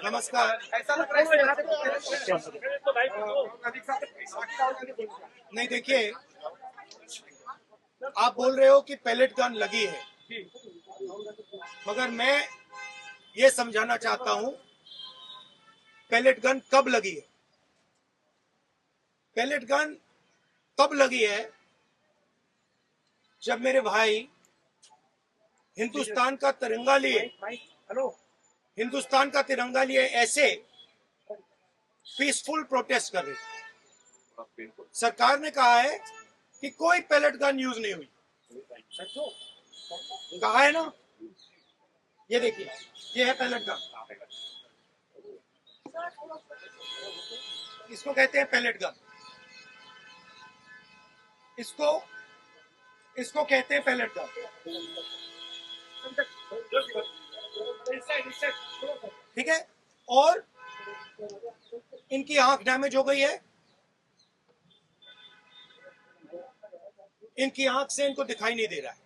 नमस्कार। नहीं, देखिए, आप बोल रहे हो कि पैलेट गन लगी है, मगर मैं ये समझाना चाहता हूं पैलेट गन कब लगी है। पैलेट गन तब लगी है जब मेरे भाई हिंदुस्तान का तिरंगा लिए ऐसे पीसफुल प्रोटेस्ट कर रहे थे। सरकार ने कहा है कि कोई पैलेट गन यूज नहीं हुई। कहा है ना, ये देखिए, ये है पैलेट गन, इसको कहते हैं पैलेट गन, इसको कहते हैं पैलेट गन। ठीक है, और इनकी आंख डैमेज हो गई है, इनकी आंख से इनको दिखाई नहीं दे रहा है।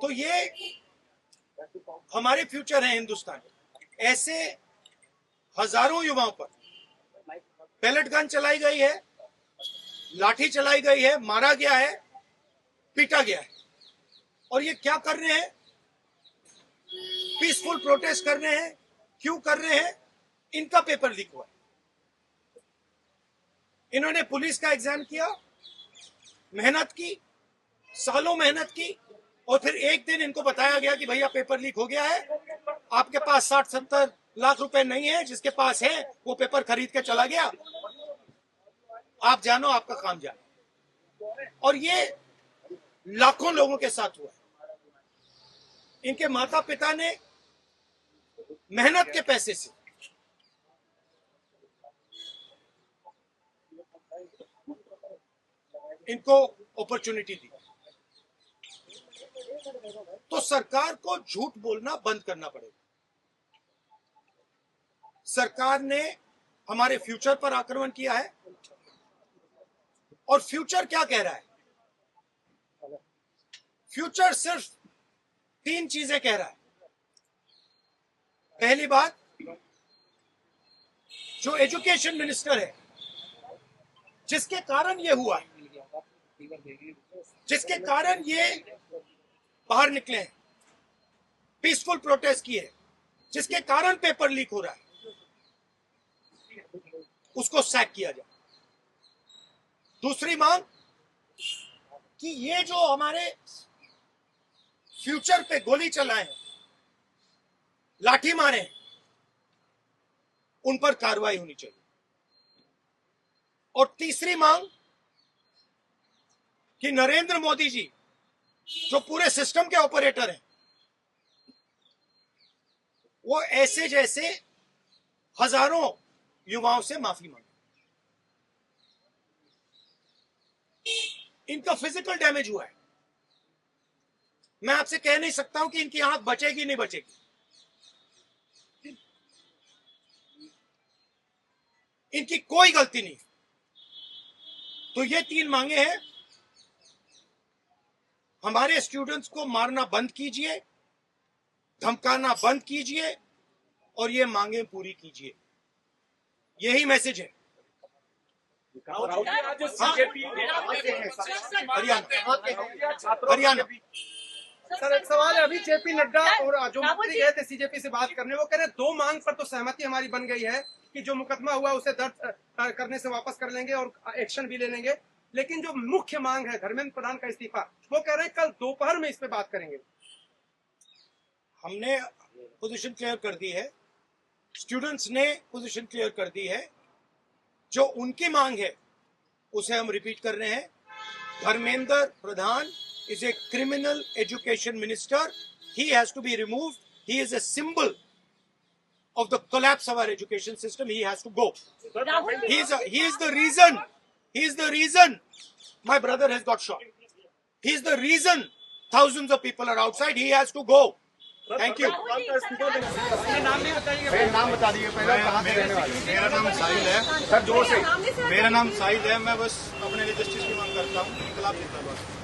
तो ये हमारे फ्यूचर है हिंदुस्तान। ऐसे हजारों युवाओं पर पैलेट गन चलाई गई है, लाठी चलाई गई है, मारा गया है, पीटा गया है, और ये क्या कर रहे हैं? पीसफुल प्रोटेस्ट कर रहे हैं। क्यों कर रहे हैं? इनका पेपर लीक हुआ है। इन्होंने पुलिस का एग्जाम किया, मेहनत की, सालों मेहनत की, और फिर एक दिन इनको बताया गया कि भैया पेपर लीक हो गया है, आपके पास 60-70 लाख रुपए नहीं है, जिसके पास है वो पेपर खरीद के चला गया, आप जानो, आपका काम जानो। और ये लाखों लोगों के साथ हुआ है। इनके माता पिता ने मेहनत के पैसे से इनको अपॉर्चुनिटी दी। तो सरकार को झूठ बोलना बंद करना पड़ेगा। सरकार ने हमारे फ्यूचर पर आक्रमण किया है, और फ्यूचर क्या कह रहा है? फ्यूचर सिर्फ 3 चीजें कह रहा है। पहली बात, जो एजुकेशन मिनिस्टर है, जिसके कारण ये हुआ है, जिसके कारण ये बाहर निकले हैं, पीसफुल प्रोटेस्ट किए, जिसके कारण पेपर लीक हो रहा है, उसको सैक किया जाए। दूसरी मांग कि ये जो हमारे फ्यूचर पे गोली चलाए, लाठी मारे, उन पर कार्रवाई होनी चाहिए। और तीसरी मांग कि नरेंद्र मोदी जी, जो पूरे सिस्टम के ऑपरेटर हैं, वो ऐसे जैसे हजारों युवाओं से माफी मांगे। इनका फिजिकल डैमेज हुआ है। मैं आपसे कह नहीं सकता हूं कि इनकी आंख बचेगी नहीं बचेगी। इनकी कोई गलती नहीं। तो ये 3 मांगे हैं। हमारे स्टूडेंट्स को मारना बंद कीजिए, धमकाना बंद कीजिए, और ये मांगे पूरी कीजिए। यही मैसेज है। हरियाणा। सर, एक सवाल है। अभी जेपी नड्डा और जो मंत्री गए थे सीजेपी से बात करने, वो कह रहे 2 मांग पर तो सहमति हमारी बन गई है कि जो मुकदमा हुआ उसे दर्ज करने से वापस कर लेंगे और एक्शन भी ले लेंगे, लेकिन जो मुख्य मांग है धर्मेंद्र प्रधान का इस्तीफा, वो कह रहे हैं कल दोपहर में इस पे बात करेंगे। हमने पोजीशन क्लियर कर दी है, स्टूडेंट्स ने पोजीशन क्लियर कर दी है। जो उनकी मांग है उसे हम रिपीट कर रहे हैं। Dharmendra Pradhan is a criminal education minister. He has to be removed. He is a symbol of the collapse of our education system. He has to go. He is the reason. He is the reason my brother has got shot. He is the reason thousands of people are outside. He has to go. Thank you. नाम बता दीजिए पहले, कहाँ से रहने वाले? मेरा नाम साहिल है। सर, जोर से। मेरा नाम साहिल है। मैं बस अपने लिए जस्टिस की मांग करता हूँ, इनकलाब जिंदाबाद।